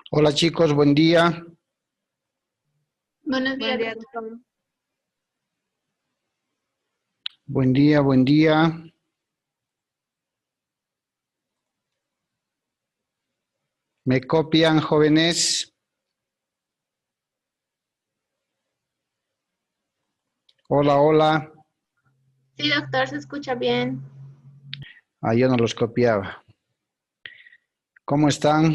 Hola chicos, buen día. Buenos Buen días, día, doctor. doctor. Buen día, buen día. ¿Me copian, jóvenes? Hola, hola. Sí, doctor, se escucha bien. Ah, yo no los copiaba. ¿Cómo están?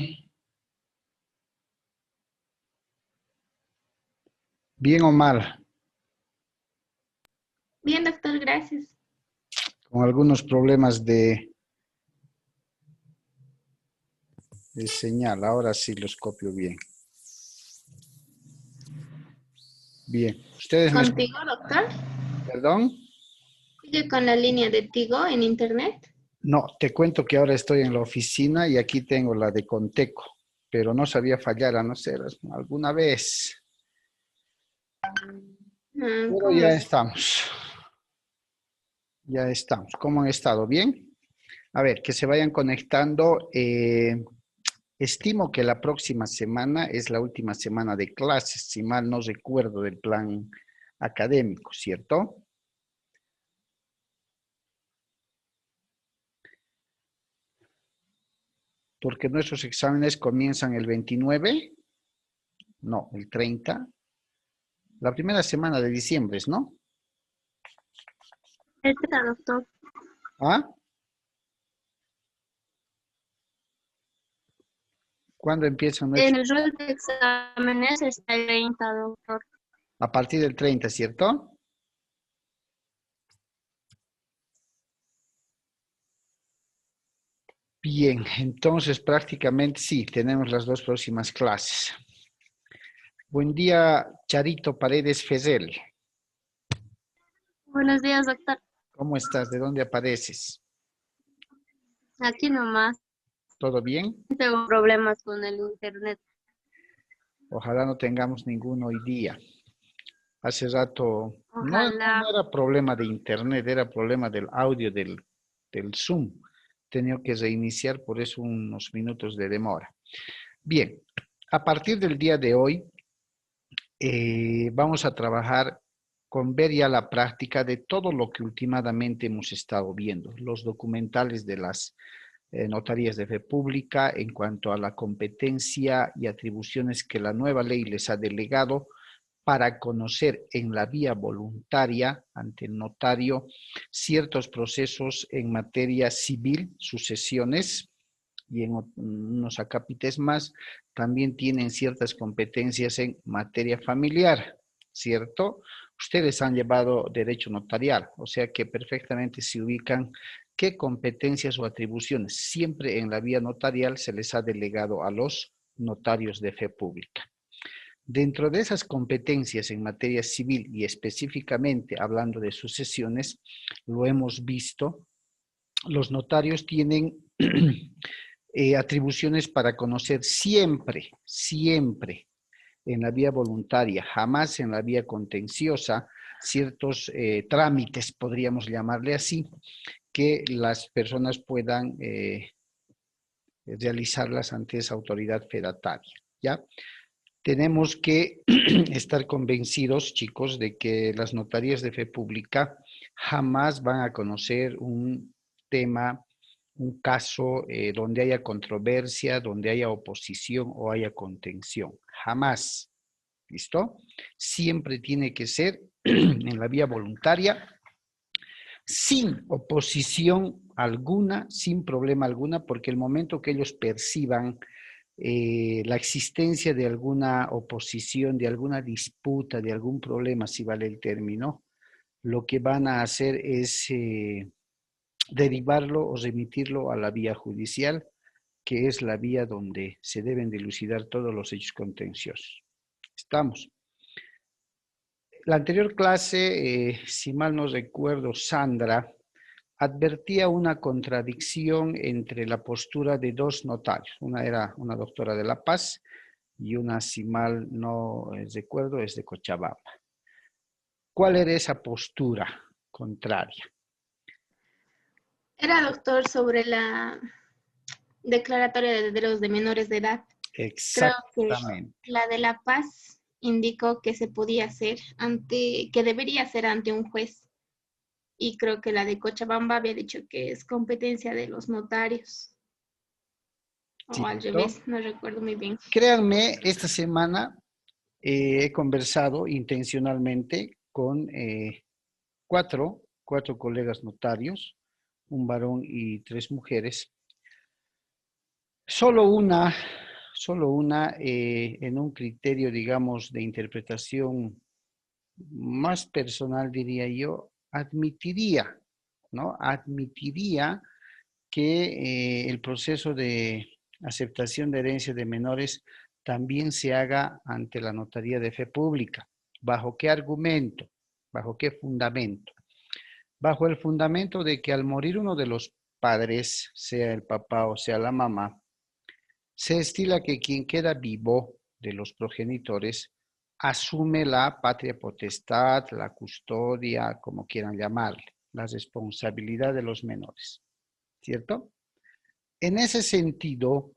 ¿Bien o mal? Bien, doctor, gracias. Con algunos problemas de señal. Ahora sí los copio bien. Bien. ¿Ustedes me escuchan? ¿Contigo, doctor? ¿Perdón? ¿Sigue con la línea de Tigo en internet? No, te cuento que ahora estoy en la oficina y aquí tengo la de Conteco, pero no sabía fallar a no ser alguna vez. Pero ¿Cómo ya es? estamos. Ya estamos. ¿Cómo han estado? ¿Bien? A ver, que se vayan conectando. Estimo que la próxima semana es la última semana de clases, si mal no recuerdo del plan académico, ¿cierto? Porque nuestros exámenes comienzan el 29, no, el 30, la primera semana de diciembre, ¿no? Espera, doctor. ¿Ah? ¿Cuándo empiezan nuestros? En el rol de exámenes está el 30, doctor. A partir del 30, ¿cierto? Bien, entonces prácticamente sí, tenemos las dos próximas clases. Buen día, Charito Paredes Fezel. Buenos días, doctor. ¿Cómo estás? ¿De dónde apareces? Aquí nomás ¿Todo bien? tengo problemas con el internet. Ojalá no tengamos ninguno hoy día. Hace rato, no Ojalá. era problema de internet, era problema del audio del Zoom. Tenía que reiniciar, por eso unos minutos de demora. Bien, a partir del día de hoy vamos a trabajar con ver ya la práctica de todo lo que últimamente hemos estado viendo, los documentales de las notarías de fe pública en cuanto a la competencia y atribuciones que la nueva ley les ha delegado para conocer en la vía voluntaria ante el notario ciertos procesos en materia civil, sucesiones, y en unos acápites más también tienen ciertas competencias en materia familiar, ¿cierto? Ustedes han llevado derecho notarial, o sea que perfectamente se ubican qué competencias o atribuciones siempre en la vía notarial se les ha delegado a los notarios de fe pública. Dentro de esas competencias en materia civil y específicamente hablando de sucesiones, lo hemos visto, los notarios tienen atribuciones para conocer siempre en la vía voluntaria, jamás en la vía contenciosa, ciertos trámites, podríamos llamarle así, que las personas puedan realizarlas ante esa autoridad fedataria, ¿ya? Tenemos que estar convencidos, chicos, de que las notarías de fe pública jamás van a conocer un tema, un caso donde haya controversia, donde haya oposición o haya contención. Jamás. ¿Listo? Siempre tiene que ser en la vía voluntaria, sin oposición alguna, sin problema alguna, porque el momento que ellos perciban la existencia de alguna oposición, de alguna disputa, de algún problema, si vale el término, lo que van a hacer es derivarlo o remitirlo a la vía judicial, que es la vía donde se deben dilucidar todos los hechos contenciosos. ¿Estamos? La anterior clase, si mal no recuerdo, Sandra advertía una contradicción entre la postura de dos notarios. Una era una doctora de La Paz y una, si mal no recuerdo, es de Cochabamba. ¿Cuál era esa postura contraria? Era, doctor, sobre la declaratoria de derechos de menores de edad. Creo que Exactamente. la de La Paz indicó que se podía hacer que debería ser ante un juez. Y creo que la de Cochabamba había dicho que es competencia de los notarios. O al ¿Cierto? revés, no recuerdo muy bien. Créanme, esta semana he conversado intencionalmente con cuatro colegas notarios, un varón y tres mujeres. Solo una, en un criterio, digamos, de interpretación más personal, diría yo, admitiría, ¿no? Admitiría que el proceso de aceptación de herencia de menores también se haga ante la Notaría de Fe Pública. ¿Bajo qué argumento? ¿Bajo qué fundamento? Bajo el fundamento de que al morir uno de los padres, sea el papá o sea la mamá, se estila que quien queda vivo de los progenitores asume la patria potestad, la custodia, como quieran llamarle, la responsabilidad de los menores, ¿cierto? En ese sentido,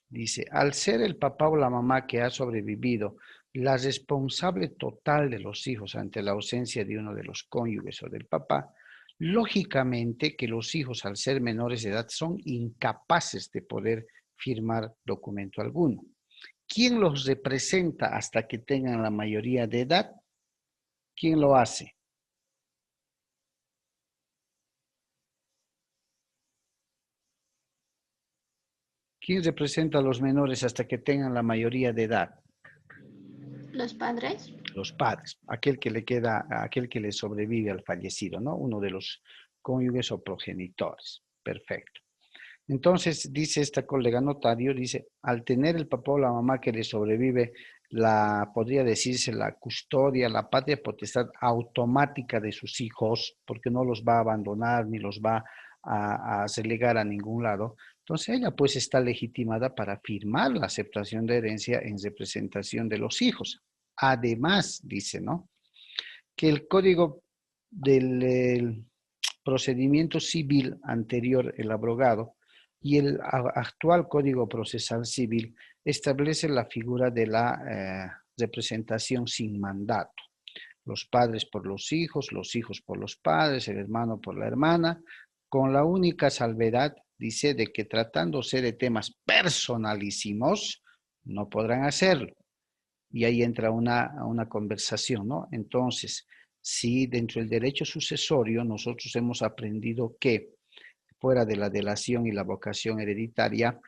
dice, al ser el papá o la mamá que ha sobrevivido la responsable total de los hijos ante la ausencia de uno de los cónyuges o del papá, lógicamente que los hijos al ser menores de edad son incapaces de poder firmar documento alguno. ¿Quién los representa hasta que tengan la mayoría de edad? ¿Quién lo hace? ¿Quién representa a los menores hasta que tengan la mayoría de edad? ¿Los padres? Los padres, aquel que le queda, aquel que le sobrevive al fallecido, ¿no? Uno de los cónyuges o progenitores. Perfecto. Entonces, dice esta colega notario, dice, al tener el papá o la mamá que le sobrevive, podría decirse la custodia, la patria potestad automática de sus hijos, porque no los va a abandonar ni los va a relegar a ningún lado. Entonces, ella pues está legitimada para firmar la aceptación de herencia en representación de los hijos. Además, dice, ¿no? Que el código del procedimiento civil anterior, el abrogado, y el actual Código Procesal Civil establece la figura de la representación sin mandato. Los padres por los hijos por los padres, el hermano por la hermana, con la única salvedad, dice, de que tratándose de temas personalísimos, no podrán hacerlo. Y ahí entra una conversación, ¿no? Entonces, si dentro del derecho sucesorio nosotros hemos aprendido que fuera de la delación y la vocación hereditaria,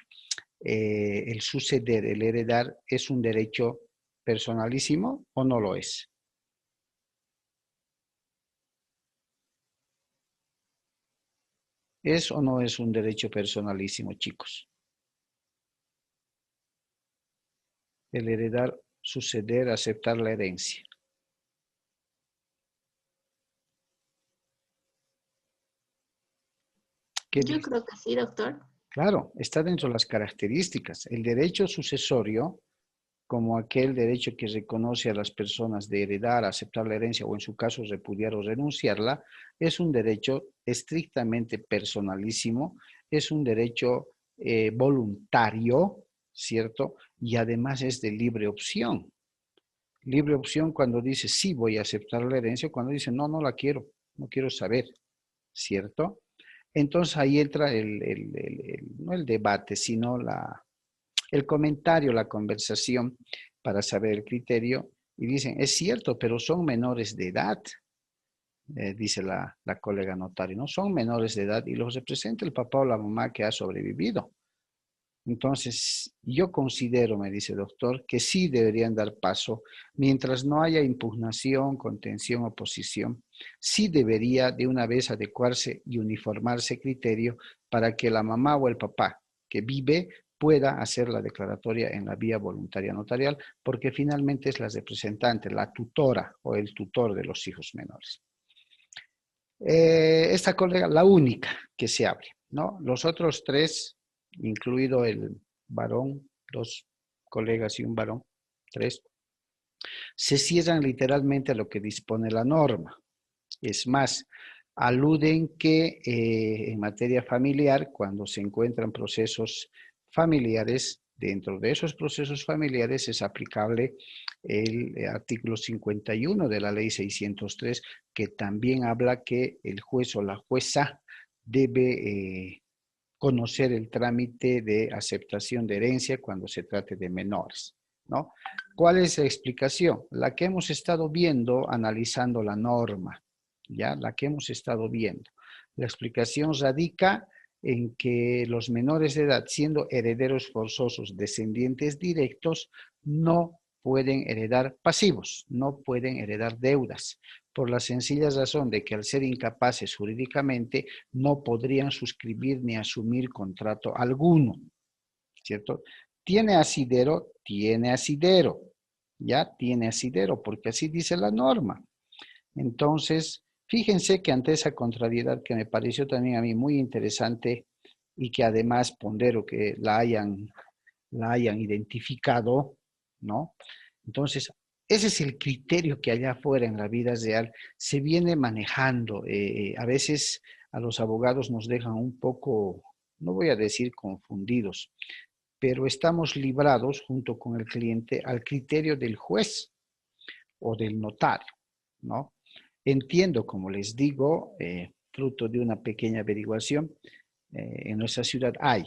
el suceder, el heredar, ¿es un derecho personalísimo o no lo es? ¿Es o no es un derecho personalísimo, chicos? El heredar, suceder, aceptar la herencia. ¿Qué Yo dice? creo que sí, doctor. Claro, está dentro de las características. El derecho sucesorio, como aquel derecho que reconoce a las personas de heredar, aceptar la herencia o en su caso repudiar o renunciarla, es un derecho estrictamente personalísimo, es un derecho voluntario, ¿cierto? Y además es de libre opción. Libre opción cuando dice sí voy a aceptar la herencia, cuando dice no, no la quiero, no quiero saber, ¿cierto? Entonces ahí entra no el debate, sino el comentario, la conversación para saber el criterio. Y dicen, es cierto, pero son menores de edad, dice la colega notario, ¿no? Son menores de edad y los representa el papá o la mamá que ha sobrevivido. Entonces, yo considero, me dice el doctor, que sí deberían dar paso, mientras no haya impugnación, contención, oposición, sí debería de una vez adecuarse y uniformarse criterio para que la mamá o el papá que vive pueda hacer la declaratoria en la vía voluntaria notarial, porque finalmente es la representante, la tutora o el tutor de los hijos menores. Esta colega, la única que se abre, ¿no? Los otros tres, incluido el varón, dos colegas y un varón, tres, se cierran literalmente a lo que dispone la norma. Es más, aluden que en materia familiar, cuando se encuentran procesos familiares, Dentro de esos procesos familiares es aplicable el artículo 51 de la ley 603, que también habla que el juez o la jueza debe conocer el trámite de aceptación de herencia cuando se trate de menores, ¿no? ¿Cuál es la explicación? La que hemos estado viendo analizando la norma, ¿ya? La que hemos estado viendo. La explicación radica en que los menores de edad, siendo herederos forzosos, descendientes directos, no pueden heredar pasivos, no pueden heredar deudas, por la sencilla razón de que al ser incapaces jurídicamente no podrían suscribir ni asumir contrato alguno, ¿cierto? ¿Tiene asidero? Tiene asidero, ya tiene asidero, porque así dice la norma. Entonces, fíjense que ante esa contrariedad que me pareció también a mí muy interesante y que además pondero que la hayan identificado, ¿no? Entonces, ese es el criterio que allá afuera en la vida real se viene manejando. A veces a los abogados nos dejan un poco, no voy a decir confundidos, pero estamos librados junto con el cliente al criterio del juez o del notario, ¿no? Entiendo, como les digo, fruto de una pequeña averiguación, en nuestra ciudad hay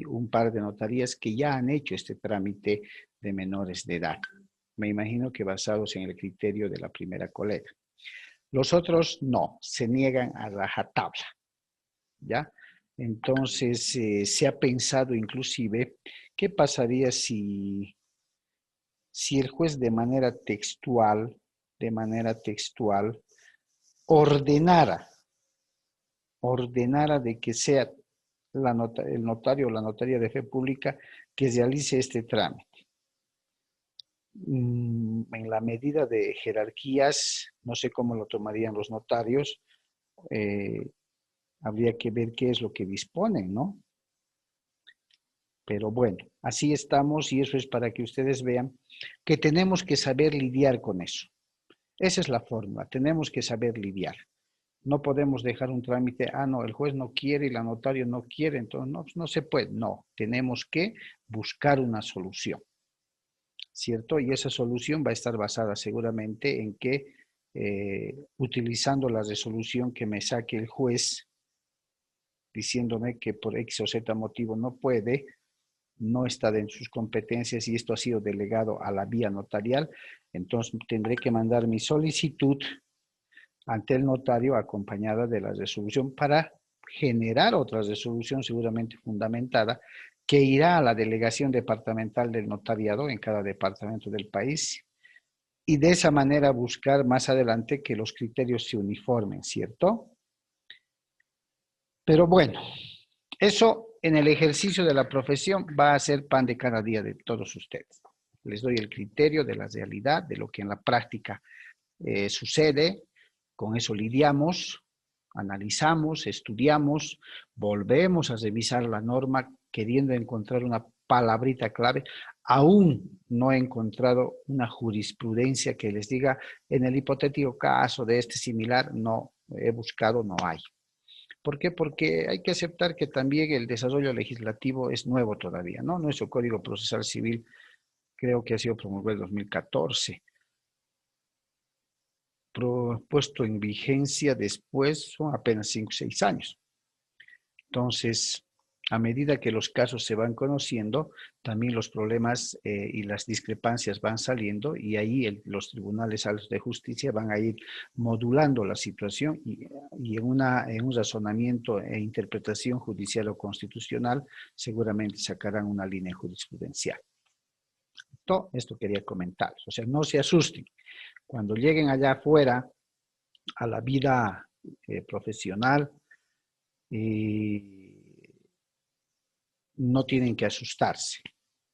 un par de notarías que ya han hecho este trámite de menores de edad. Me imagino que basados en el criterio de la primera colega. Los otros no, se niegan a rajatabla, ¿ya? Entonces, se ha pensado inclusive, ¿qué pasaría si el juez de manera textual, ordenara de que sea el notario o la notaría de fe pública que realice este trámite? En la medida de jerarquías, no sé cómo lo tomarían los notarios, habría que ver qué es lo que disponen, ¿no? Pero bueno, así estamos y eso es para que ustedes vean que tenemos que saber lidiar con eso. Esa es la fórmula, tenemos que saber lidiar. No podemos dejar un trámite, no, el juez no quiere y la notario no quiere, entonces no se puede. No, tenemos que buscar una solución, ¿cierto? Y esa solución va a estar basada seguramente en que utilizando la resolución que me saque el juez, diciéndome que por X o Z motivo no puede, no está en sus competencias y esto ha sido delegado a la vía notarial, entonces tendré que mandar mi solicitud ante el notario acompañada de la resolución para generar otra resolución seguramente fundamentada que irá a la delegación departamental del notariado en cada departamento del país y de esa manera buscar más adelante que los criterios se uniformen, ¿cierto? Pero bueno, eso en el ejercicio de la profesión va a ser pan de cada día de todos ustedes. Les doy el criterio de la realidad, de lo que en la práctica sucede, con eso lidiamos, analizamos, estudiamos, volvemos a revisar la norma queriendo encontrar una palabrita clave. Aún no he encontrado una jurisprudencia que les diga, en el hipotético caso de este similar, no he buscado, no hay. ¿Por qué? Porque hay que aceptar que también el desarrollo legislativo es nuevo todavía, ¿no? Nuestro Código Procesal Civil creo que ha sido promulgado en 2014. Puesto en vigencia después son apenas 5 o 6 años. Entonces, a medida que los casos se van conociendo, también los problemas y las discrepancias van saliendo y ahí los tribunales altos de justicia van a ir modulando la situación y en un razonamiento e interpretación judicial o constitucional seguramente sacarán una línea jurisprudencial. Todo esto quería comentarles, o sea, no se asusten. Cuando lleguen allá afuera a la vida profesional, no tienen que asustarse,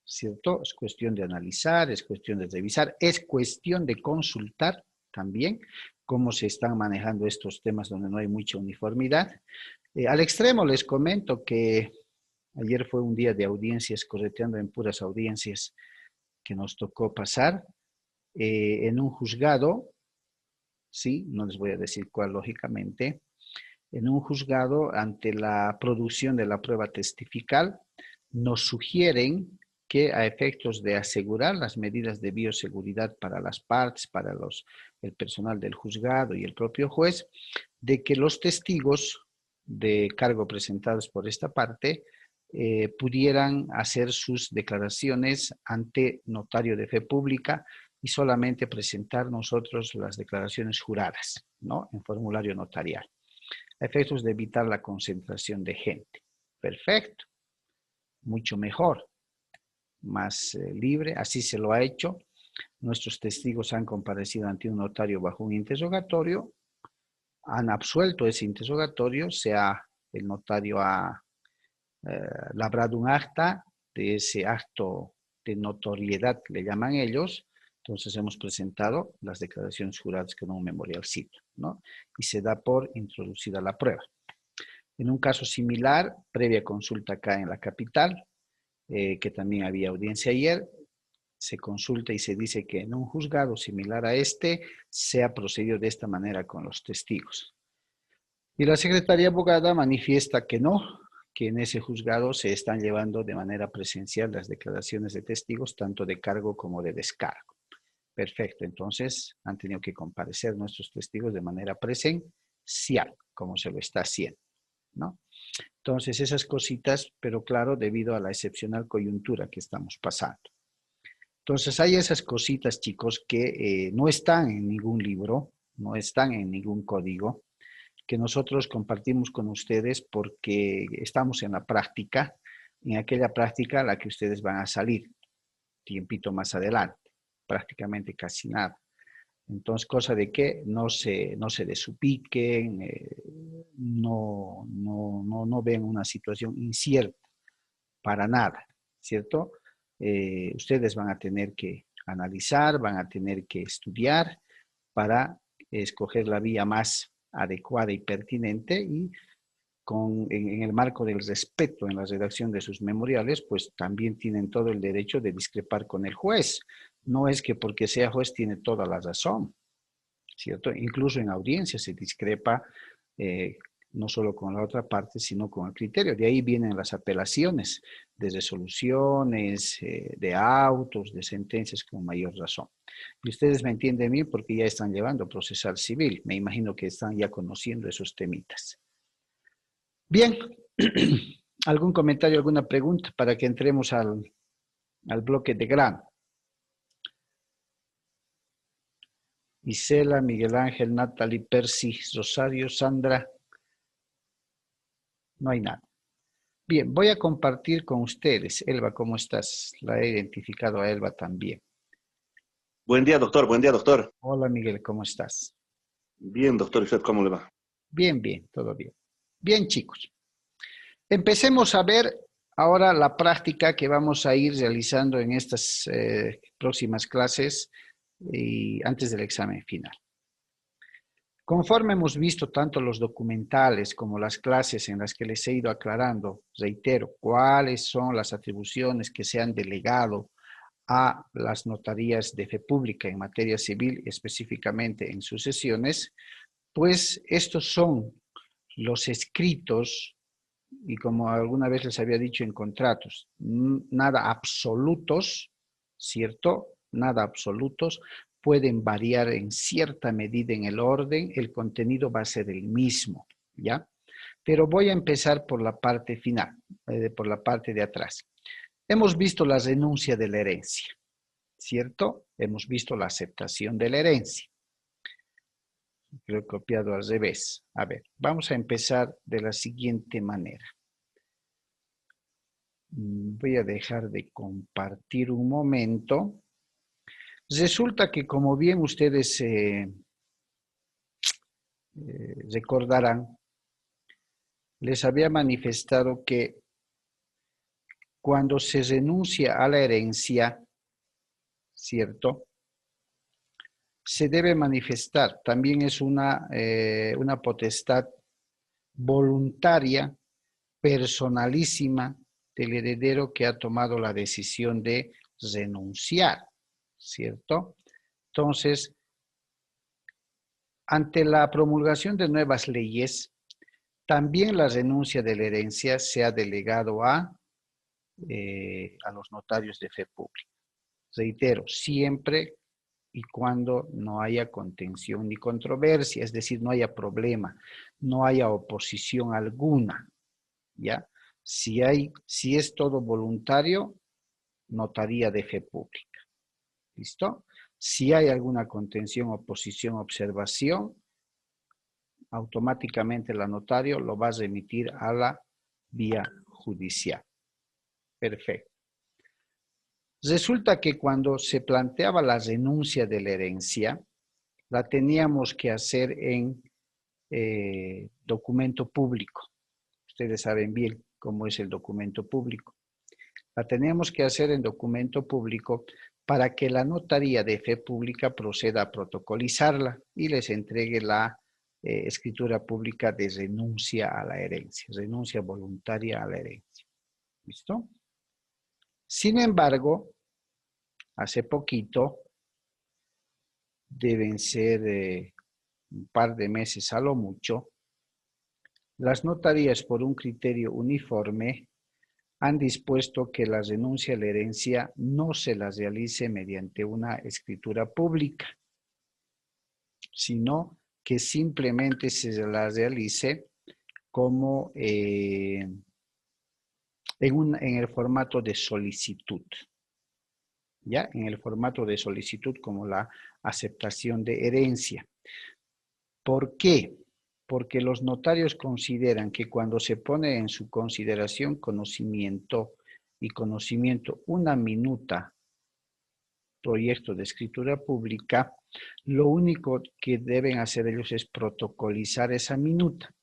¿cierto? Es cuestión de analizar, es cuestión de revisar, es cuestión de consultar también cómo se están manejando estos temas donde no hay mucha uniformidad. Al extremo les comento que ayer fue un día de audiencias, correteando en puras audiencias que nos tocó pasar en un juzgado, sí, no les voy a decir cuál lógicamente, en un juzgado ante la producción de la prueba testifical nos sugieren que a efectos de asegurar las medidas de bioseguridad para las partes, para el personal del juzgado y el propio juez, de que los testigos de cargo presentados por esta parte pudieran hacer sus declaraciones ante notario de fe pública y solamente presentar nosotros las declaraciones juradas, ¿no? En formulario notarial, a efectos de evitar la concentración de gente. Perfecto, mucho mejor, más libre, así se lo ha hecho. Nuestros testigos han comparecido ante un notario bajo un interrogatorio, han absuelto ese interrogatorio, el notario ha labrado un acta de ese acto de notoriedad, le llaman ellos. Entonces hemos presentado las declaraciones juradas con un memorial cito, ¿no? Y se da por introducida la prueba. En un caso similar, previa consulta acá en la capital, que también había audiencia ayer, se consulta y se dice que en un juzgado similar a este se ha procedido de esta manera con los testigos. Y la secretaria abogada manifiesta que no, que en ese juzgado se están llevando de manera presencial las declaraciones de testigos, tanto de cargo como de descargo. Perfecto, entonces han tenido que comparecer nuestros testigos de manera presencial, como se lo está haciendo, ¿no? Entonces esas cositas, pero claro, debido a la excepcional coyuntura que estamos pasando. Entonces hay esas cositas, chicos, que no están en ningún libro, no están en ningún código, que nosotros compartimos con ustedes porque estamos en la práctica, en aquella práctica a la que ustedes van a salir, tiempito más adelante, prácticamente casi nada. Entonces, cosa de que no se desubiquen, no ven una situación incierta para nada, ¿cierto? Ustedes van a tener que analizar, van a tener que estudiar para escoger la vía más adecuada y pertinente y en el marco del respeto en la redacción de sus memoriales, pues también tienen todo el derecho de discrepar con el juez. No es que porque sea juez tiene toda la razón, ¿cierto? Incluso en audiencia se discrepa no solo con la otra parte, sino con el criterio. De ahí vienen las apelaciones de resoluciones, de autos, de sentencias con mayor razón. Y ustedes me entienden bien porque ya están llevando procesal civil. Me imagino que están ya conociendo esos temitas. Bien, ¿algún comentario, alguna pregunta para que entremos al bloque de grano? Isela, Miguel Ángel, Natalie, Percy, Rosario, Sandra. No hay nada. Bien, voy a compartir con ustedes. Elba, ¿cómo estás? La he identificado a Elba también. Buen día, doctor. Buen día, doctor. Hola, Miguel, ¿cómo estás? Bien, doctor. ¿Y usted cómo le va? Bien, bien, todo bien. Bien, chicos. Empecemos a ver ahora la práctica que vamos a ir realizando en estas próximas clases y antes del examen final. Conforme hemos visto tanto los documentales como las clases en las que les he ido aclarando, reitero, cuáles son las atribuciones que se han delegado a las notarías de fe pública en materia civil, específicamente en sucesiones, pues estos son los escritos, y como alguna vez les había dicho en contratos, nada absolutos, ¿cierto? Nada absolutos, pueden variar en cierta medida en el orden, el contenido va a ser el mismo, ¿ya? Pero voy a empezar por la parte final, por la parte de atrás. Hemos visto la renuncia de la herencia, ¿cierto? Hemos visto la aceptación de la herencia. Lo he copiado al revés. A ver, vamos a empezar de la siguiente manera. Voy a dejar de compartir un momento. Resulta que, como bien ustedes recordarán, les había manifestado que cuando se renuncia a la herencia, ¿cierto?, se debe manifestar. También es una potestad voluntaria, personalísima del heredero que ha tomado la decisión de renunciar, ¿cierto? Entonces, ante la promulgación de nuevas leyes, también la renuncia de la herencia se ha delegado a a los notarios de fe pública. Reitero, siempre y cuando no haya contención ni controversia, es decir, no haya problema, no haya oposición alguna, ¿ya? Si es todo voluntario, notaría de fe pública. ¿Listo? Si hay alguna contención, oposición, observación, automáticamente la notario lo va a remitir a la vía judicial. Perfecto. Resulta que cuando se planteaba la renuncia de la herencia, la teníamos que hacer en documento público. Ustedes saben bien cómo es el documento público. La teníamos que hacer en documento público para que la notaría de fe pública proceda a protocolizarla y les entregue la escritura pública de renuncia a la herencia, renuncia voluntaria a la herencia. ¿Listo? Sin embargo, hace poquito, deben ser un par de meses a lo mucho, las notarías por un criterio uniforme han dispuesto que la renuncia a la herencia no se la realice mediante una escritura pública, sino que simplemente se la realice como en el formato de solicitud. ¿Ya? En el formato de solicitud como la aceptación de herencia. ¿Por qué? Porque los notarios consideran que cuando se pone en su consideración conocimiento una minuta proyecto de escritura pública, lo único que deben hacer ellos es protocolizar esa minuta.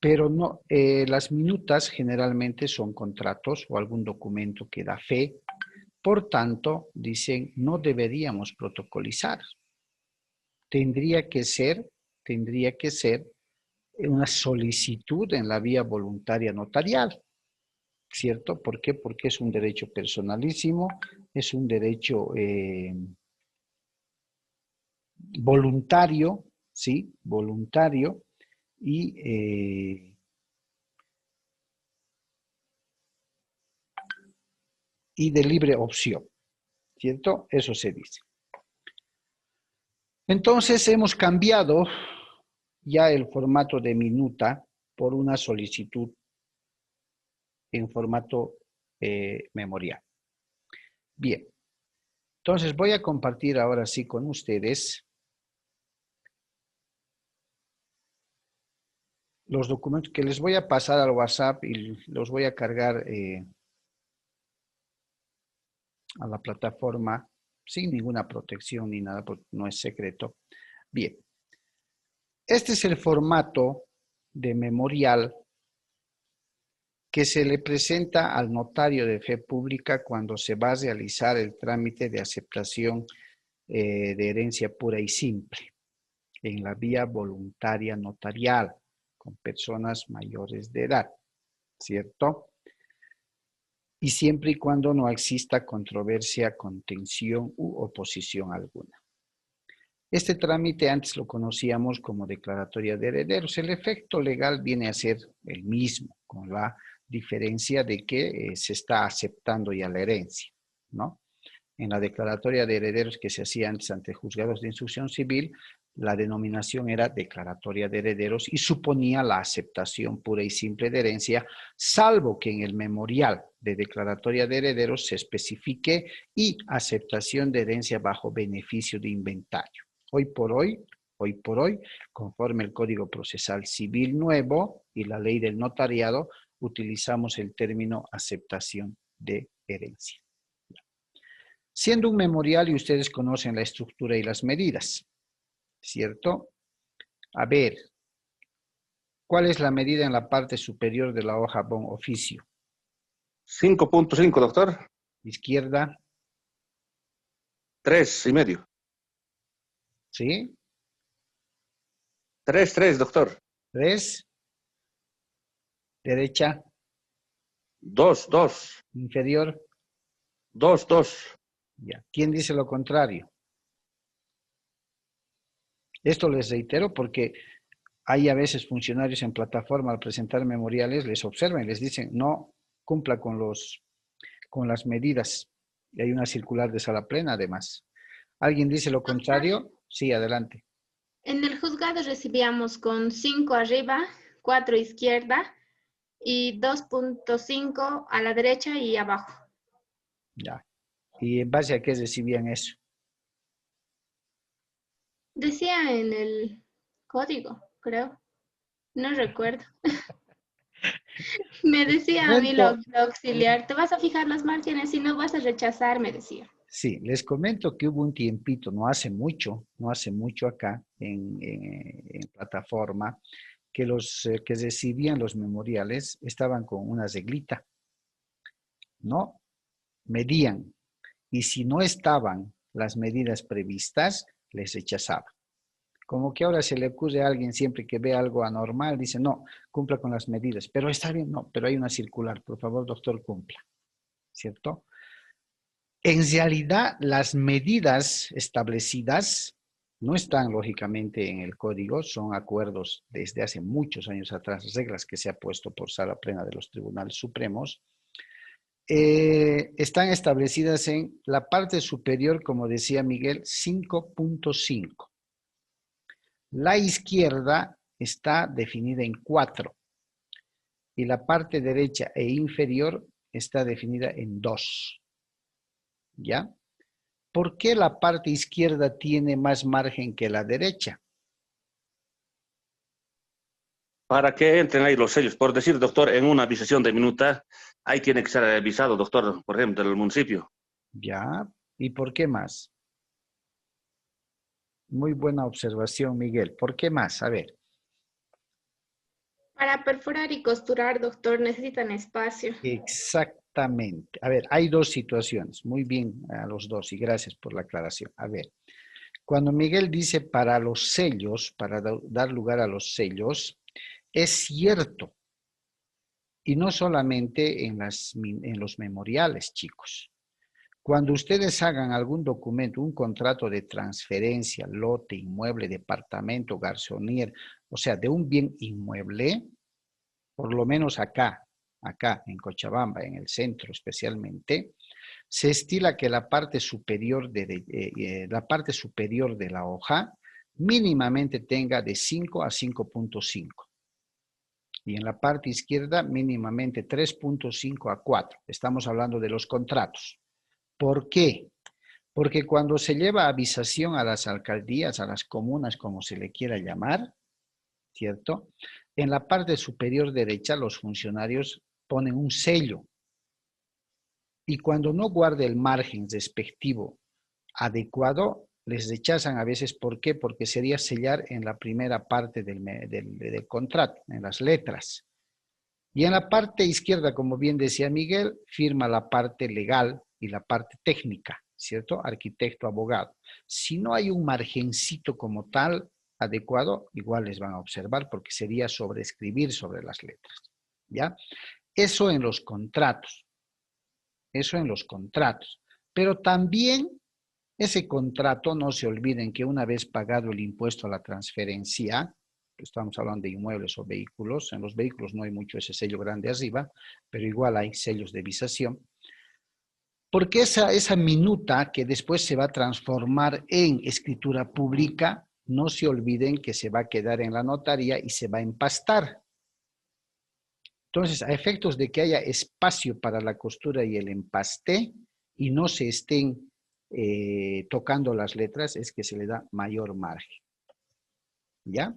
Pero no, las minutas generalmente son contratos o algún documento que da fe. Por tanto, dicen, no deberíamos protocolizar. Tendría que ser una solicitud en la vía voluntaria notarial, ¿cierto? ¿Por qué? Porque es un derecho personalísimo, es un derecho voluntario, ¿sí? Voluntario y de libre opción, ¿cierto? Eso se dice. Entonces hemos cambiado ya el formato de minuta por una solicitud en formato memorial. Bien, entonces voy a compartir ahora sí con ustedes los documentos que les voy a pasar al WhatsApp y los voy a cargar a la plataforma sin ninguna protección ni nada, porque no es secreto. Bien, este es el formato de memorial que se le presenta al notario de fe pública cuando se va a realizar el trámite de aceptación de herencia pura y simple en la vía voluntaria notarial con personas mayores de edad, ¿cierto? Y siempre y cuando no exista controversia, contención u oposición alguna. Este trámite antes lo conocíamos como declaratoria de herederos. El efecto legal viene a ser el mismo, con la diferencia de que se está aceptando ya la herencia, ¿no? En la declaratoria de herederos que se hacía antes ante juzgados de instrucción civil, la denominación era declaratoria de herederos y suponía la aceptación pura y simple de herencia, salvo que en el memorial de declaratoria de herederos se especifique y aceptación de herencia bajo beneficio de inventario. Hoy por hoy, conforme el Código Procesal Civil nuevo y la ley del notariado, utilizamos el término aceptación de herencia. Siendo un memorial, y ustedes conocen la estructura y las medidas, ¿cierto? A ver, ¿cuál es la medida en la parte superior de la hoja bon oficio? 5.5, doctor. Izquierda. 3,5. ¿Sí? 3, doctor. 3. Derecha. 2. Inferior. 2. Ya. ¿Quién dice lo contrario? Esto les reitero porque hay a veces funcionarios en plataforma al presentar memoriales, les observan y les dicen, no, cumpla con las medidas. Y hay una circular de sala plena, además. ¿Alguien dice lo contrario? Sí, adelante. En el juzgado recibíamos con 5 arriba, 4 izquierda y 2.5 a la derecha y abajo. Ya. ¿Y en base a qué recibían eso? Decía en el código, creo. No recuerdo. Me decía a mí lo auxiliar, te vas a fijar los márgenes y no vas a rechazar, me decía. Sí, les comento que hubo un tiempito, no hace mucho acá en plataforma, que los que recibían los memoriales estaban con una reglita, ¿no? Medían, y si no estaban las medidas previstas, les rechazaban. Como que ahora se le ocurre a alguien siempre que ve algo anormal, dice, no, cumpla con las medidas, pero está bien, no, pero hay una circular, por favor, doctor, cumpla, ¿cierto? En realidad, las medidas establecidas no están lógicamente en el código, son acuerdos desde hace muchos años atrás, reglas que se ha puesto por sala plena de los tribunales supremos. Están establecidas en la parte superior, como decía Miguel, 5.5. La izquierda está definida en 4 y la parte derecha e inferior está definida en 2. ¿Ya? ¿Por qué la parte izquierda tiene más margen que la derecha? Para que entren ahí los sellos. Por decir, doctor, en una avisación de minuta, ahí tiene que ser avisado, doctor, por ejemplo, del municipio. ¿Ya? ¿Y por qué más? Muy buena observación, Miguel. ¿Por qué más? A ver. Para perforar y costurar, doctor, necesitan espacio. Exactamente. A ver, hay dos situaciones. Muy bien a los dos y gracias por la aclaración. A ver, cuando Miguel dice para los sellos, para dar lugar a los sellos, es cierto. Y no solamente en los memoriales, chicos. Cuando ustedes hagan algún documento, un contrato de transferencia, lote, inmueble, departamento, garzonier, o sea, de un bien inmueble, por lo menos acá en Cochabamba, en el centro especialmente, se estila que la parte superior de la hoja mínimamente tenga de 5 a 5.5. Y en la parte izquierda mínimamente 3.5 a 4. Estamos hablando de los contratos. ¿Por qué? Porque cuando se lleva avisación a las alcaldías, a las comunas, como se le quiera llamar, ¿cierto? En la parte superior derecha los funcionarios ponen un sello. Y cuando no guarde el margen respectivo adecuado, les rechazan a veces. ¿Por qué? Porque sería sellar en la primera parte del contrato, en las letras. Y en la parte izquierda, como bien decía Miguel, firma la parte legal y la parte técnica, ¿cierto? Arquitecto, abogado. Si no hay un margencito como tal adecuado, igual les van a observar porque sería sobreescribir sobre las letras, ¿ya? Eso en los contratos. Eso en los contratos. Pero también ese contrato, no se olviden que una vez pagado el impuesto a la transferencia, estamos hablando de inmuebles o vehículos, en los vehículos no hay mucho ese sello grande arriba, pero igual hay sellos de visación, porque esa minuta que después se va a transformar en escritura pública, no se olviden que se va a quedar en la notaría y se va a empastar. Entonces, a efectos de que haya espacio para la costura y el empaste y no se estén tocando las letras, es que se le da mayor margen. ¿Ya?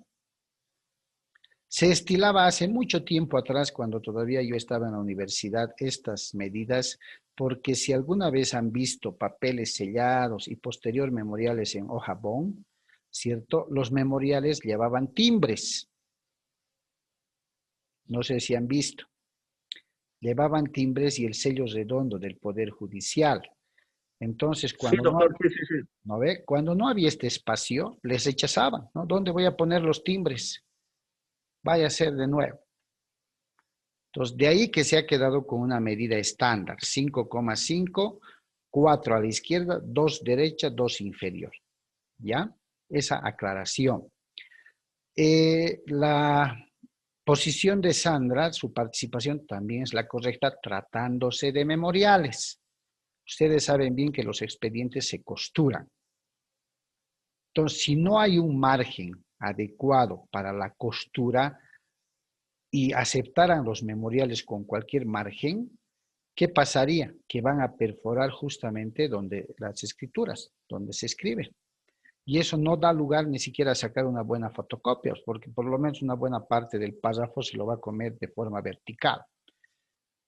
Se estilaba hace mucho tiempo atrás, cuando todavía yo estaba en la universidad, estas medidas, porque si alguna vez han visto papeles sellados y posterior memoriales en hoja bond, ¿cierto? Los memoriales llevaban timbres. No sé si han visto. Llevaban timbres y el sello redondo del Poder Judicial. Entonces, Sí, doctor, sí. ¿no ve? Cuando no había este espacio, les rechazaban, ¿no? ¿Dónde voy a poner los timbres? Vaya a ser de nuevo. Entonces, de ahí que se ha quedado con una medida estándar, 5,5, 4 a la izquierda, 2 derecha, 2 inferior. ¿Ya? Esa aclaración. Posición de Sandra, su participación también es la correcta tratándose de memoriales. Ustedes saben bien que los expedientes se costuran. Entonces, si no hay un margen adecuado para la costura y aceptaran los memoriales con cualquier margen, ¿qué pasaría? Que van a perforar justamente donde las escrituras, donde se escribe. Y eso no da lugar ni siquiera a sacar una buena fotocopia, porque por lo menos una buena parte del párrafo se lo va a comer de forma vertical.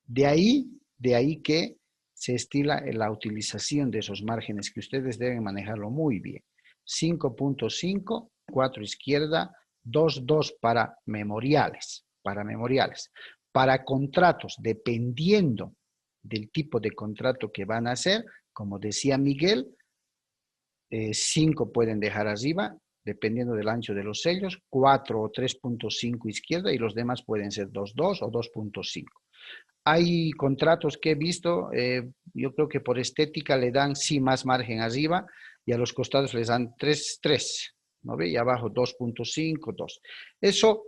De ahí que se estila la utilización de esos márgenes que ustedes deben manejarlo muy bien. 5.5, 4 izquierda, 2.2 para memoriales. Para contratos, dependiendo del tipo de contrato que van a hacer, como decía Miguel, 5 pueden dejar arriba, dependiendo del ancho de los sellos, 4 o 3.5 izquierda y los demás pueden ser 2.2 o 2.5. Hay contratos que he visto, yo creo que por estética le dan sí más margen arriba y a los costados les dan 3, ¿no ve? Y abajo 2.5, 2. Eso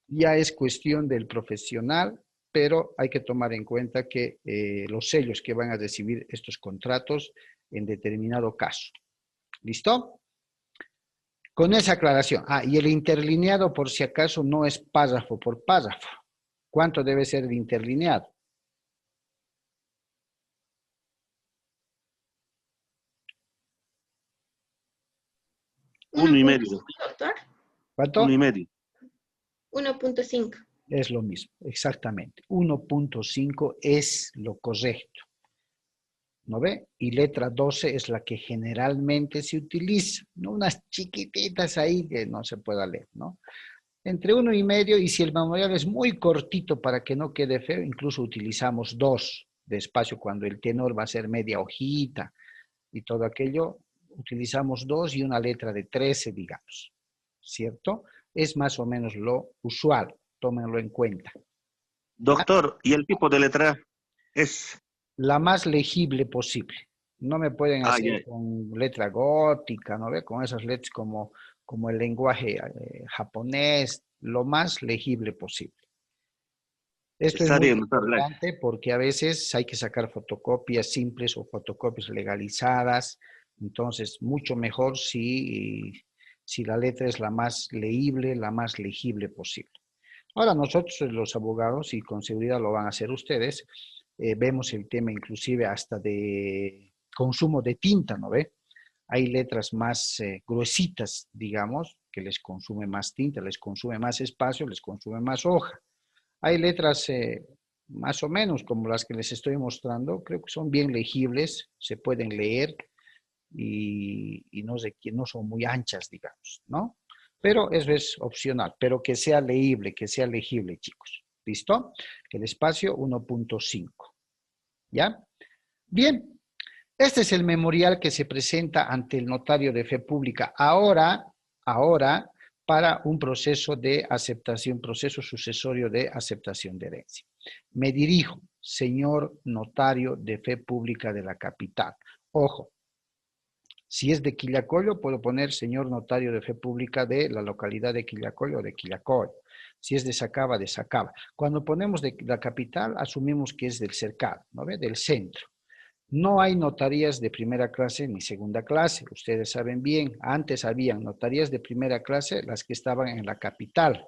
ya es cuestión del profesional, pero hay que tomar en cuenta que los sellos que van a recibir estos contratos en determinado caso. ¿Listo? Con esa aclaración. Y el interlineado, por si acaso, no es párrafo por párrafo. ¿Cuánto debe ser el interlineado? Uno y medio. Doctor. ¿Cuánto? 1,5. 1.5. Es lo mismo, exactamente. 1.5 es lo correcto. ¿No ve? Y letra 12 es la que generalmente se utiliza, ¿no? Unas chiquititas ahí que no se pueda leer, ¿no? Entre 1,5 y si el memorial es muy cortito para que no quede feo, incluso utilizamos 2 de espacio cuando el tenor va a ser media hojita y todo aquello, utilizamos 2 y una letra de 13, digamos, ¿cierto? Es más o menos lo usual, tómenlo en cuenta. Doctor, ¿y el tipo de letra es? La más legible posible. No me pueden hacer Ya. con letra gótica, ¿no ve? Con esas letras como el lenguaje japonés, lo más legible posible. Esto es Está muy bien, doctor. Gracias. importante porque a veces hay que sacar fotocopias simples o fotocopias legalizadas. Entonces, mucho mejor si la letra es la más leíble, la más legible posible. Ahora, nosotros los abogados, y con seguridad lo van a hacer ustedes, vemos el tema inclusive hasta de consumo de tinta, ¿no ve? Hay letras más gruesitas, digamos, que les consume más tinta, les consume más espacio, les consume más hoja. Hay letras más o menos como las que les estoy mostrando, creo que son bien legibles, se pueden leer y no son muy anchas, digamos, ¿no? Pero eso es opcional, pero que sea leíble, que sea legible, chicos. ¿Listo? El espacio 1.5. ¿Ya? Bien, este es el memorial que se presenta ante el notario de fe pública. Ahora, para un proceso de aceptación, proceso sucesorio de aceptación de herencia. Me dirijo, señor notario de fe pública de la capital. Ojo, si es de Quillacollo, puedo poner señor notario de fe pública de la localidad de Quillacollo o de Quillacollo. Si es de Sacaba, de Sacaba. Cuando ponemos de la capital, asumimos que es del cercado, ¿no ve? Del centro. No hay notarías de primera clase ni segunda clase. Ustedes saben bien, antes habían notarías de primera clase, las que estaban en la capital.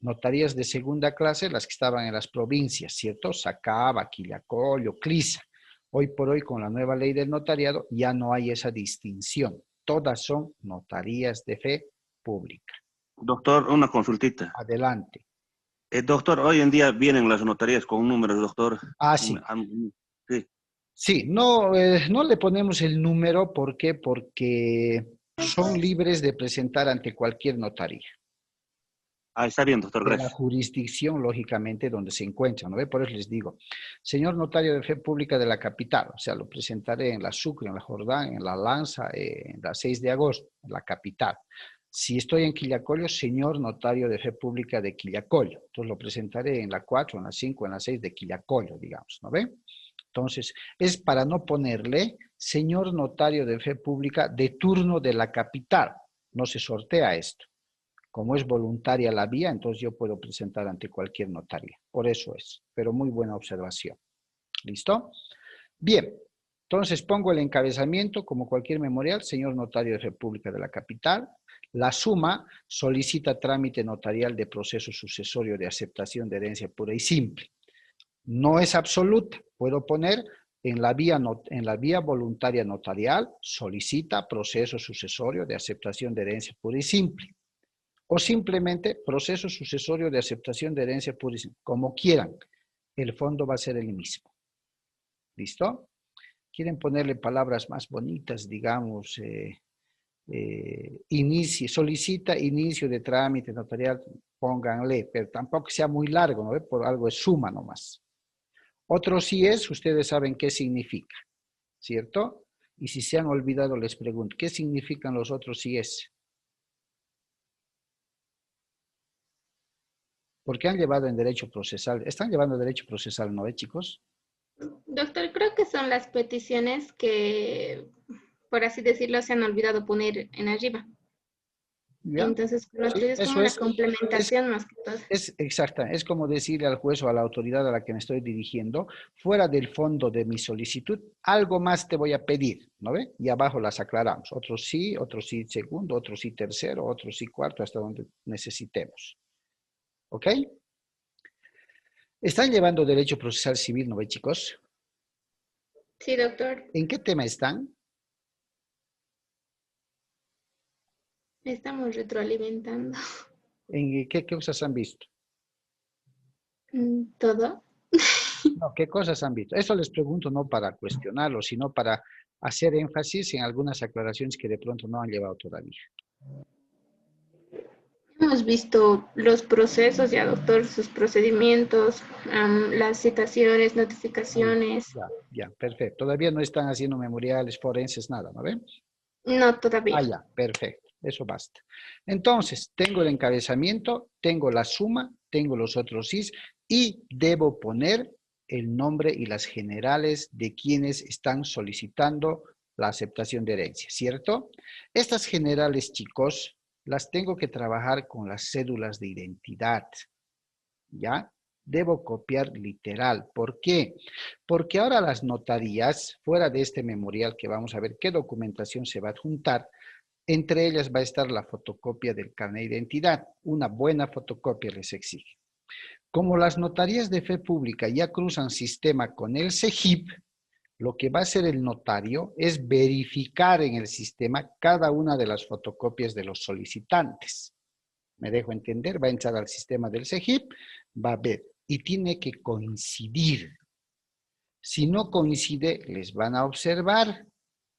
Notarías de segunda clase, las que estaban en las provincias, ¿cierto? Sacaba, Quillacollo, Clisa. Hoy por hoy, con la nueva ley del notariado, ya no hay esa distinción. Todas son notarías de fe pública. Doctor, una consultita. Adelante. Doctor, hoy en día vienen las notarías con números, doctor. Sí. Sí. Sí, no, no le ponemos el número, ¿por qué? Porque son libres de presentar ante cualquier notaría. Está bien, doctor, De la gracias. jurisdicción, lógicamente, donde se encuentran, ¿no ve? Por eso les digo, señor notario de fe pública de la capital, o sea, lo presentaré en la Sucre, en la Jordán, en la Lanza, en la 6 de agosto, en la capital. Si estoy en Quillacollo, señor notario de fe pública de Quillacollo. Entonces lo presentaré en la 4, en la 5, en la 6 de Quillacollo, digamos, ¿no ve? Entonces, es para no ponerle señor notario de fe pública de turno de la capital. No se sortea esto. Como es voluntaria la vía, entonces yo puedo presentar ante cualquier notaría. Por eso es, pero muy buena observación. ¿Listo? Bien, entonces pongo el encabezamiento como cualquier memorial, señor notario de República de la Capital. La suma solicita trámite notarial de proceso sucesorio de aceptación de herencia pura y simple. No es absoluta, puedo poner en la vía voluntaria notarial, solicita proceso sucesorio de aceptación de herencia pura y simple. O simplemente proceso sucesorio de aceptación de herencia pura y simple. Como quieran, el fondo va a ser el mismo. ¿Listo? Quieren ponerle palabras más bonitas, digamos, solicita inicio de trámite notarial, pónganle, pero tampoco sea muy largo, ¿no? Por algo es suma nomás. Otro sí es, ustedes saben qué significa, ¿cierto? Y si se han olvidado, les pregunto, ¿qué significan los otros sí es? Porque han llevado en derecho procesal, están llevando derecho procesal, ¿no, chicos? Doctor, creo que son las peticiones que, por así decirlo, se han olvidado poner en arriba. ¿Ya? Entonces, lo Sí, otro es como eso una es complementación más que todo. Es exacta, es como decirle al juez o a la autoridad a la que me estoy dirigiendo, fuera del fondo de mi solicitud, algo más te voy a pedir, ¿no ve? Y abajo las aclaramos, otros sí segundo, otros sí tercero, otros sí cuarto, hasta donde necesitemos. ¿Ok? Están llevando derecho procesal civil, ¿no ve, chicos? Sí, doctor. ¿En qué tema están? Estamos retroalimentando. ¿En qué cosas han visto? ¿Todo? No, ¿qué cosas han visto? Eso les pregunto no para cuestionarlo, sino para hacer énfasis en algunas aclaraciones que de pronto no han llevado todavía. Hemos visto los procesos ya, doctor, sus procedimientos, las citaciones, notificaciones. Ya, perfecto. Todavía no están haciendo memoriales forenses, nada, ¿no ven? No, todavía. Ya, perfecto. Eso basta. Entonces, tengo el encabezamiento, tengo la suma, tengo los otros sís y debo poner el nombre y las generales de quienes están solicitando la aceptación de herencia, ¿cierto? Estas generales, chicos, las tengo que trabajar con las cédulas de identidad, ¿ya? Debo copiar literal. ¿Por qué? Porque ahora las notarías, fuera de este memorial que vamos a ver qué documentación se va a adjuntar, entre ellas va a estar la fotocopia del carnet de identidad. Una buena fotocopia les exige. Como las notarías de fe pública ya cruzan sistema con el CEGIP, lo que va a hacer el notario es verificar en el sistema cada una de las fotocopias de los solicitantes. ¿Me dejo entender? Va a entrar al sistema del CEGIP, va a ver y tiene que coincidir. Si no coincide, les van a observar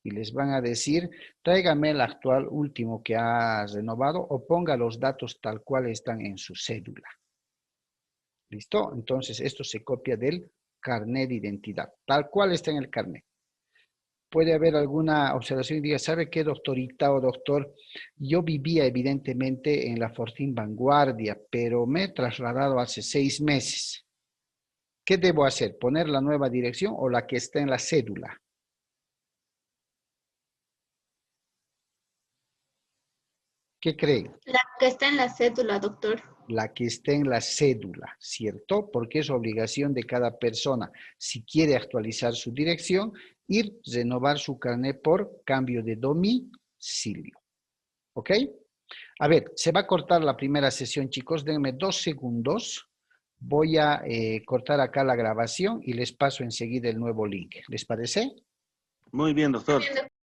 y les van a decir, tráigame el actual último que ha renovado o ponga los datos tal cual están en su cédula. ¿Listo? Entonces, esto se copia del carnet de identidad, tal cual está en el carnet. Puede haber alguna observación y diga, ¿sabe qué, doctorita o doctor? Yo vivía evidentemente en la Fortín Vanguardia, pero me he trasladado hace 6 meses. ¿Qué debo hacer? ¿Poner la nueva dirección o la que está en la cédula? ¿Qué creen? La que está en la cédula, doctor. La que está en la cédula, ¿cierto? Porque es obligación de cada persona, si quiere actualizar su dirección, ir renovar su carnet por cambio de domicilio. ¿Ok? A ver, se va a cortar la primera sesión, chicos. Denme 2 segundos. Voy a cortar acá la grabación y les paso enseguida el nuevo link. ¿Les parece? Muy bien, doctor.